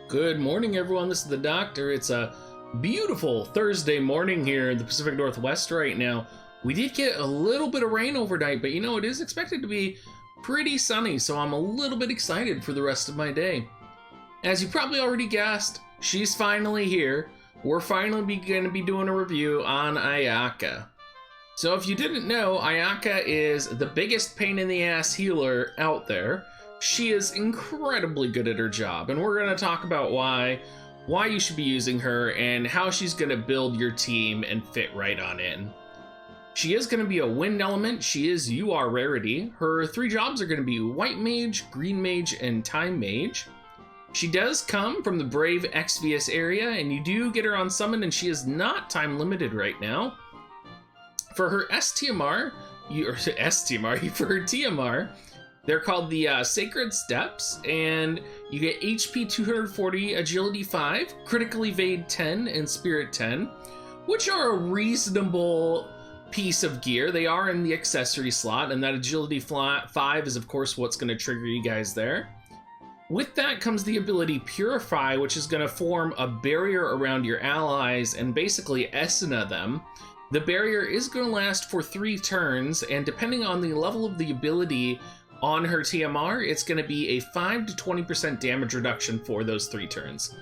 Good morning, everyone. This is the Doctor. It's a beautiful Thursday morning here in the Pacific Northwest right now. We did get a little bit of rain overnight, but it is expected to be pretty sunny, so I'm a little bit excited for the rest of my day. As you probably already guessed, she's finally here. We're finally going to be doing a review on Ayaka. So if you didn't know, Ayaka is the biggest pain in the ass healer out there. She is incredibly good at her job, and we're going to talk about why you should be using her and how she's going to build your team and fit right on in. She is going to be a wind element. She is UR rarity. Her 3 jobs are going to be White Mage, Green Mage, and Time Mage. She does come from the Brave Exvius area, and you do get her on summon, and she is not time limited right now. For her TMR, they're called the Sacred Steps, and you get HP 240, Agility 5, Critical Evade 10, and Spirit 10, which are a reasonable piece of gear. They are in the accessory slot, and that Agility 5 is, of course, what's going to trigger you guys there. With that comes the ability Purify, which is going to form a barrier around your allies and basically Esuna them. The barrier is going to last for 3 turns, and depending on the level of the ability on her TMR, it's going to be a 5 to 20% damage reduction for those 3 turns.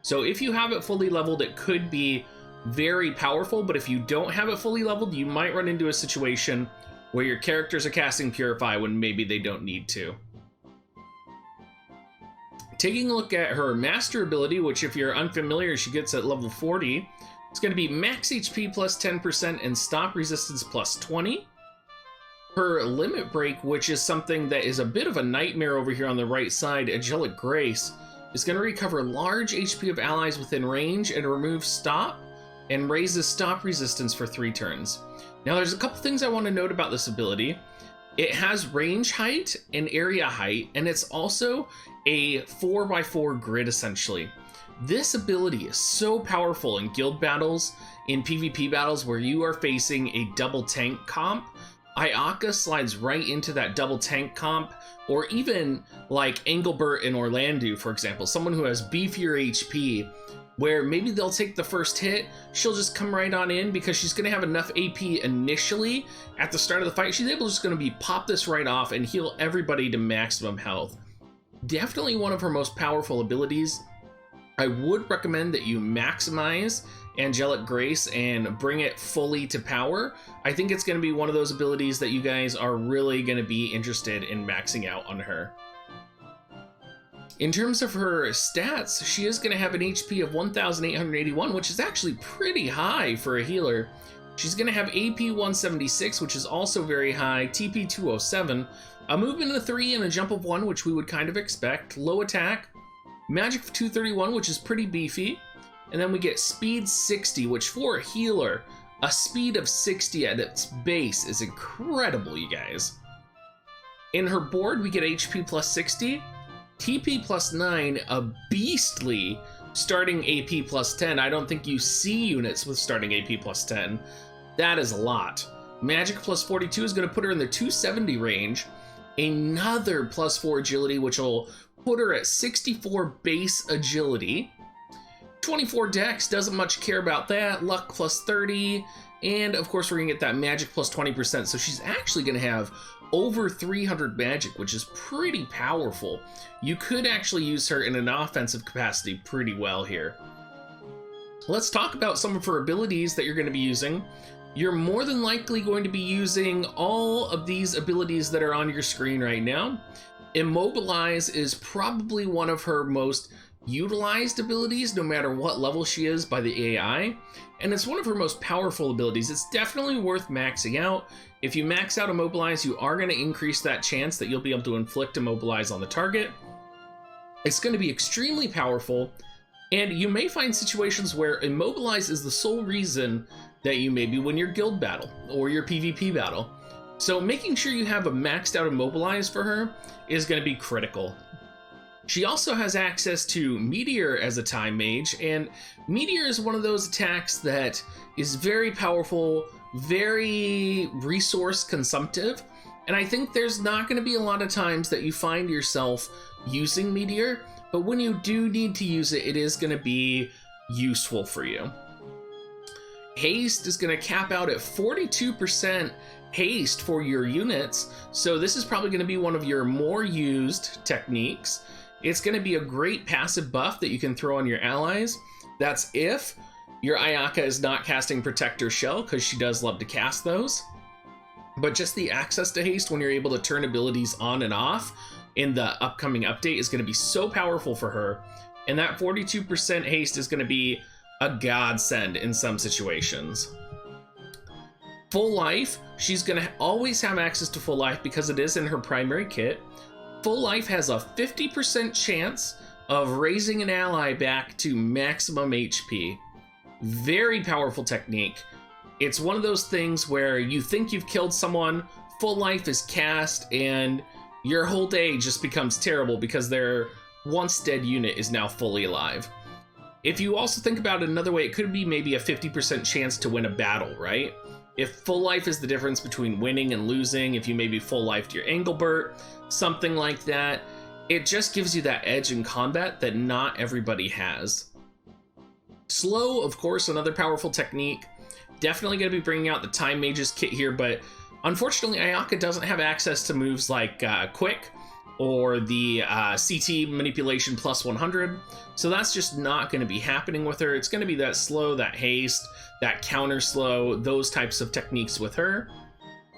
So if you have it fully leveled, it could be very powerful, but if you don't have it fully leveled, you might run into a situation where your characters are casting Purify when maybe they don't need to. Taking a look at her master ability, which if you're unfamiliar, she gets at level 40, it's going to be max HP plus 10% and stop resistance plus 20. Her limit break, which is something that is a bit of a nightmare over here on the right side, Angelic Grace, is going to recover large HP of allies within range and remove stop and raises stop resistance for 3 turns. Now there's a couple things I want to note about this ability. It has range height and area height, and it's also a 4x4 grid essentially. This ability is so powerful in guild battles, in PvP battles where you are facing a double tank comp. Ayaka slides right into that double tank comp, or even like Engelbert and Orlando, for example, someone who has beefier HP, where maybe they'll take the first hit, she'll just come right on in because she's going to have enough AP initially at the start of the fight. She's just going to be pop this right off and heal everybody to maximum health. Definitely one of her most powerful abilities. I would recommend that you maximize Angelic Grace and bring it fully to power. I think it's going to be one of those abilities that you guys are really going to be interested in maxing out on her. In terms of her stats, she is going to have an HP of 1,881, which is actually pretty high for a healer. She's going to have AP 176, which is also very high, TP 207, a movement of 3 and a jump of 1, which we would kind of expect, low attack, magic of 231, which is pretty beefy, and then we get speed 60, which for a healer, a speed of 60 at its base is incredible, you guys. In her board, we get HP plus 60, TP plus 9, a beastly starting AP plus 10. I don't think you see units with starting AP plus 10. That is a lot. Magic plus 42 is going to put her in the 270 range. Another plus 4 agility, which will put her at 64 base agility. 24 dex, doesn't much care about that. Luck plus 30. And of course, we're going to get that magic plus 20%. So she's actually going to have over 300 magic, which is pretty powerful. You could actually use her in an offensive capacity pretty well here. Let's talk about some of her abilities that you're going to be using. You're more than likely going to be using all of these abilities that are on your screen right now. Immobilize is probably one of her most utilized abilities, no matter what level she is by the AI, and it's one of her most powerful abilities. It's definitely worth maxing out. If you max out Immobilize, you are going to increase that chance that you'll be able to inflict Immobilize on the target. It's going to be extremely powerful, and you may find situations where Immobilize is the sole reason that you maybe win your guild battle or your PvP battle. So making sure you have a maxed out Immobilize for her is going to be critical. She also has access to Meteor as a Time Mage, and Meteor is one of those attacks that is very powerful, very resource consumptive, and I think there's not going to be a lot of times that you find yourself using Meteor but when you do need to use it, it is going to be useful for you. Haste is going to cap out at 42% haste for your units, so this is probably going to be one of your more used techniques. It's going to be a great passive buff that you can throw on your allies. That's if your Ayaka is not casting Protector Shell, because she does love to cast those. But just the access to haste when you're able to turn abilities on and off in the upcoming update is going to be so powerful for her. And that 42% haste is going to be a godsend in some situations. Full life, she's going to always have access to full life because it is in her primary kit. Full life has a 50% chance of raising an ally back to maximum HP. Very powerful technique. It's one of those things where you think you've killed someone, full life is cast, and your whole day just becomes terrible because their once dead unit is now fully alive. If you also think about it another way, it could be maybe a 50% chance to win a battle, right? If full life is the difference between winning and losing, if you maybe full lifed your Engelbert, something like that, it just gives you that edge in combat that not everybody has. Slow, of course, another powerful technique. Definitely going to be bringing out the Time Mages kit here, but unfortunately Ayaka doesn't have access to moves like Quick or the CT Manipulation plus 100, so that's just not going to be happening with her. It's going to be that slow, that haste, that counter slow, those types of techniques with her.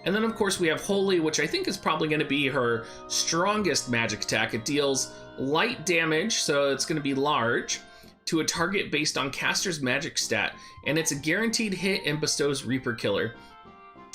And then of course we have Holy, which I think is probably going to be her strongest magic attack. It deals light damage, so it's going to be large, to a target based on caster's magic stat, and it's a guaranteed hit and bestows Reaper Killer.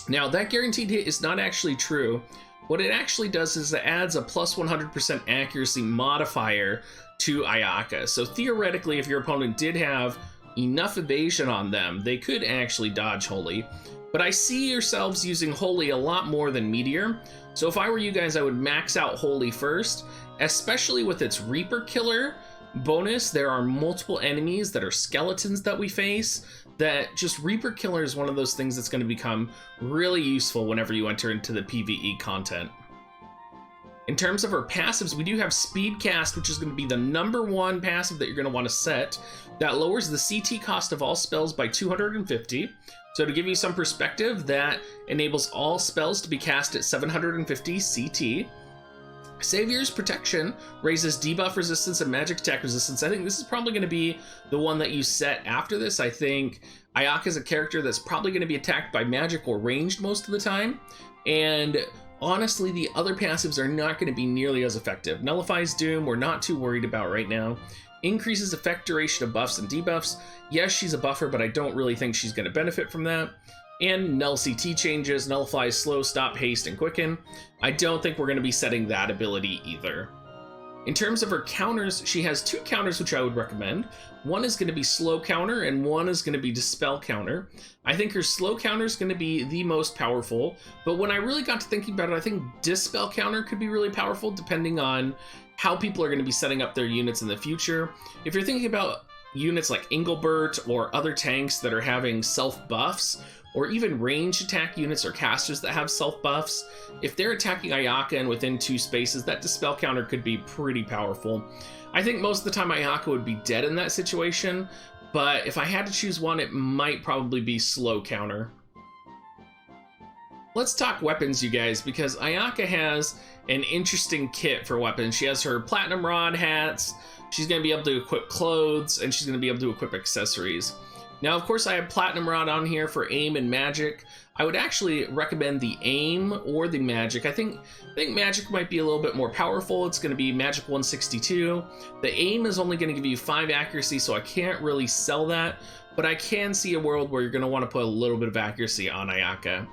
Now that guaranteed hit is not actually true. What it actually does is it adds a plus 100% accuracy modifier to Ayaka. So theoretically, if your opponent did have enough evasion on them, they could actually dodge Holy. But I see yourselves using Holy a lot more than Meteor. So if I were you guys, I would max out Holy first, especially with its Reaper Killer bonus. There are multiple enemies that are skeletons that we face, that just Reaper Killer is one of those things that's going to become really useful whenever you enter into the PvE content. In terms of our passives, we do have Speed Cast, which is going to be the #1 passive that you're going to want to set. That lowers the CT cost of all spells by 250. So to give you some perspective, that enables all spells to be cast at 750 CT. Savior's Protection raises debuff resistance and magic attack resistance. I think this is probably going to be the one that you set after this. I think Ayaka is a character that's probably going to be attacked by magic or ranged most of the time. And honestly, the other passives are not going to be nearly as effective. Nullifies Doom, we're not too worried about right now. Increases effect duration of buffs and debuffs. Yes, she's a buffer, but I don't really think she's going to benefit from that. And null CT changes, nullifies slow, stop, haste, and quicken. I don't think we're going to be setting that ability either. In terms of her counters, she has 2 counters which I would recommend. One is going to be slow counter, and one is going to be dispel counter. I think her slow counter is going to be the most powerful, but when I really got to thinking about it, I think dispel counter could be really powerful depending on how people are going to be setting up their units in the future. If you're thinking about units like Engelbert or other tanks that are having self buffs, or even range attack units or casters that have self buffs, if they're attacking Ayaka and within 2 spaces, that dispel counter could be pretty powerful. I think most of the time Ayaka would be dead in that situation, but if I had to choose one, it might probably be slow counter. Let's talk weapons, you guys, because Ayaka has an interesting kit for weapons. She has her Platinum Rod hats, she's going to be able to equip clothes, and she's going to be able to equip accessories. Now, of course, I have Platinum Rod on here for aim and magic. I would actually recommend the aim or the magic. I think magic might be a little bit more powerful. It's going to be magic 162. The aim is only going to give you 5 accuracy, so I can't really sell that, but I can see a world where you're going to want to put a little bit of accuracy on Ayaka.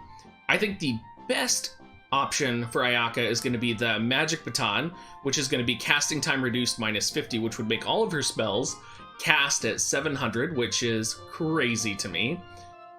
I think the best option for Ayaka is going to be the Magic Baton, which is going to be casting time reduced -50, which would make all of her spells cast at 700, which is crazy to me.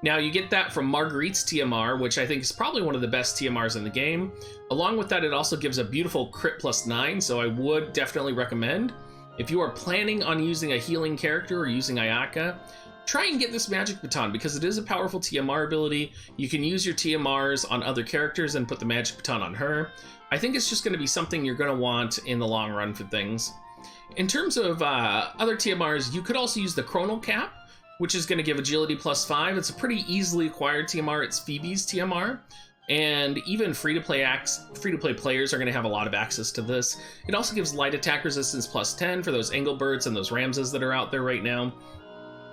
Now you get that from Marguerite's TMR, which I think is probably one of the best TMRs in the game. Along with that, it also gives a beautiful crit +9, so I would definitely recommend, if you are planning on using a healing character or using Ayaka, try and get this Magic Baton because it is a powerful TMR ability. You can use your TMRs on other characters and put the Magic Baton on her. I think it's just going to be something you're going to want in the long run for things. In terms of other TMRs, you could also use the Chronal Cap, which is going to give agility +5. It's a pretty easily acquired TMR. It's Phoebe's TMR. And even free-to-play players are going to have a lot of access to this. It also gives light attack resistance +10 for those Engelberts and those Ramses that are out there right now.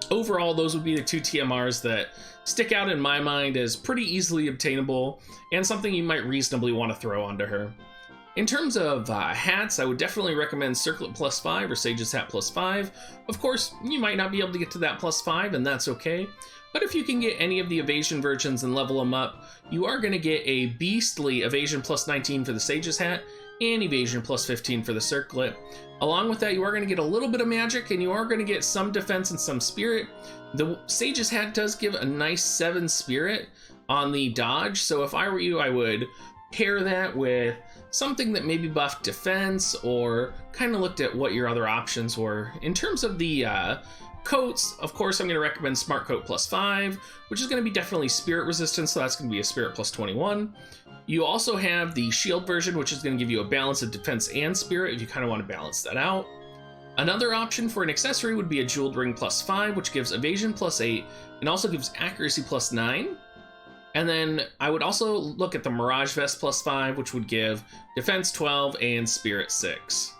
Overall, those would be the two TMRs that stick out in my mind as pretty easily obtainable and something you might reasonably want to throw onto her. In terms of hats, I would definitely recommend Circlet +5 or Sage's Hat +5. Of course, you might not be able to get to that +5, and that's okay. But if you can get any of the evasion versions and level them up, you are going to get a beastly evasion +19 for the Sage's Hat and evasion +15 for the Circlet. Along with that, you are going to get a little bit of magic and you are going to get some defense and some spirit. The Sage's Hat does give a nice 7 spirit on the dodge, so if I were you, I would pair that with something that maybe buffed defense or kind of looked at what your other options were. In terms of the coats, of course, I'm going to recommend Smart Coat +5, which is going to be definitely spirit resistance, so that's going to be a spirit +21. You also have the shield version, which is going to give you a balance of defense and spirit if you kind of want to balance that out. Another option for an accessory would be a jeweled ring +5, which gives evasion +8 and also gives accuracy +9. And then I would also look at the Mirage Vest +5, which would give defense 12 and spirit 6.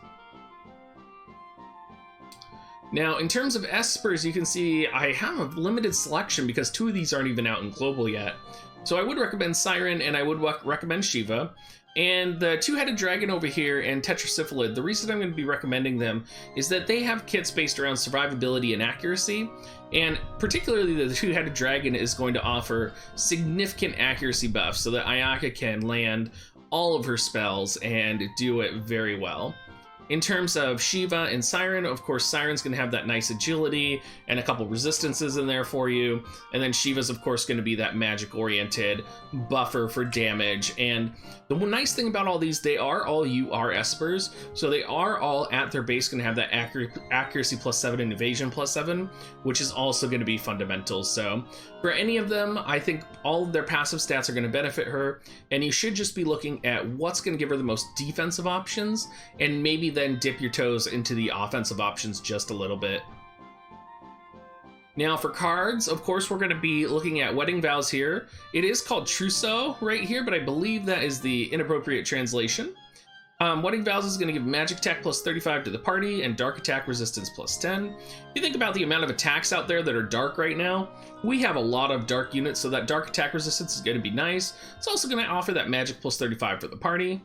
Now, in terms of Espers, you can see I have a limited selection because 2 of these aren't even out in global yet. So I would recommend Siren and I would recommend Shiva. And the two-headed dragon over here and Tetrasyphilid, the reason I'm going to be recommending them is that they have kits based around survivability and accuracy. And particularly the two-headed dragon is going to offer significant accuracy buffs so that Ayaka can land all of her spells and do it very well. In terms of Shiva and Siren, of course, Siren's going to have that nice agility and a couple resistances in there for you. And then Shiva's, of course, going to be that magic-oriented buffer for damage. And the nice thing about all these, they are all UR Espers. So they are all at their base going to have that accuracy +7 and evasion +7, which is also going to be fundamental. So for any of them, I think all of their passive stats are going to benefit her. And you should just be looking at what's going to give her the most defensive options and maybe then dip your toes into the offensive options just a little bit. Now for cards, of course, we're going to be looking at Wedding Vows here. It is called Trousseau right here, but I believe that is the inappropriate translation. Wedding Vows is going to give magic attack +35 to the party and dark attack resistance +10. If you think about the amount of attacks out there that are dark right now, we have a lot of dark units, so that dark attack resistance is going to be nice. It's also going to offer that magic +35 for the party.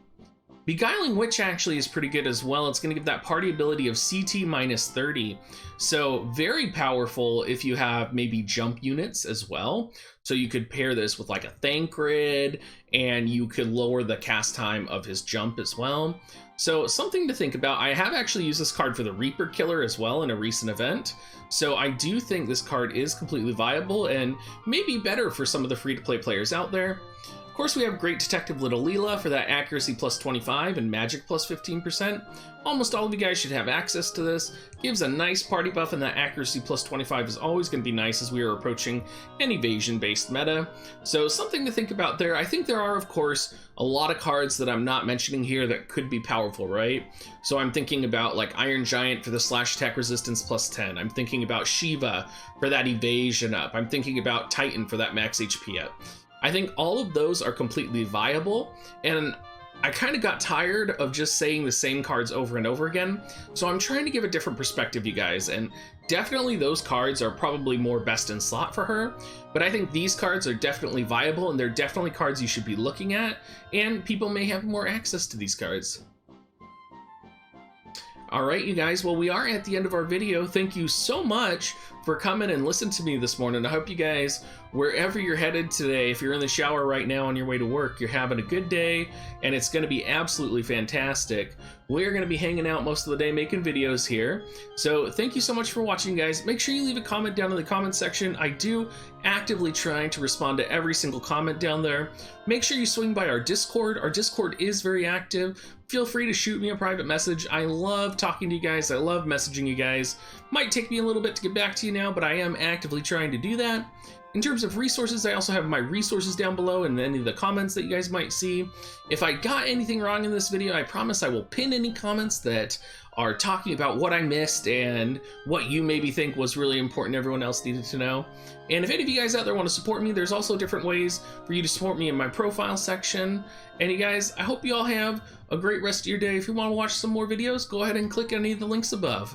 Beguiling Witch actually is pretty good as well. It's going to give that party ability of CT -30. So very powerful if you have maybe jump units as well. So you could pair this with like a Thancred and you could lower the cast time of his jump as well. So something to think about. I have actually used this card for the Reaper Killer as well in a recent event. So I do think this card is completely viable and maybe better for some of the free-to-play players out there. Of course, we have Great Detective Little Leela for that accuracy +25 and magic +15%. Almost all of you guys should have access to this. Gives a nice party buff, and that accuracy +25 is always going to be nice as we are approaching an evasion-based meta. So something to think about there. I think there are, of course, a lot of cards that I'm not mentioning here that could be powerful, right? So I'm thinking about like Iron Giant for the slash attack resistance +10. I'm thinking about Shiva for that evasion up. I'm thinking about Titan for that max HP up. I think all of those are completely viable, and I kind of got tired of just saying the same cards over and over again, so I'm trying to give a different perspective, you guys, and definitely those cards are probably more best in slot for her, but I think these cards are definitely viable, and they're definitely cards you should be looking at, and people may have more access to these cards. Alright, you guys, well, we are at the end of our video. Thank you so much for coming and listening to me this morning. I hope you guys, wherever you're headed today, if you're in the shower right now on your way to work, you're having a good day, and it's going to be absolutely fantastic. We're going to be hanging out most of the day making videos here. So thank you so much for watching, guys. Make sure you leave a comment down in the comment section. I do actively try to respond to every single comment down there. Make sure you swing by our Discord. Our Discord is very active. Feel free to shoot me a private message. I love talking to you guys. I love messaging you guys. Might take me a little bit to get back to you now, but I am actively trying to do that. In terms of resources, I also have my resources down below and any of the comments that you guys might see. If I got anything wrong in this video, I promise I will pin any comments that are talking about what I missed and what you maybe think was really important everyone else needed to know. And if any of you guys out there want to support me, there's also different ways for you to support me in my profile section. And you guys, I hope you all have a great rest of your day. If you want to watch some more videos, go ahead and click any of the links above.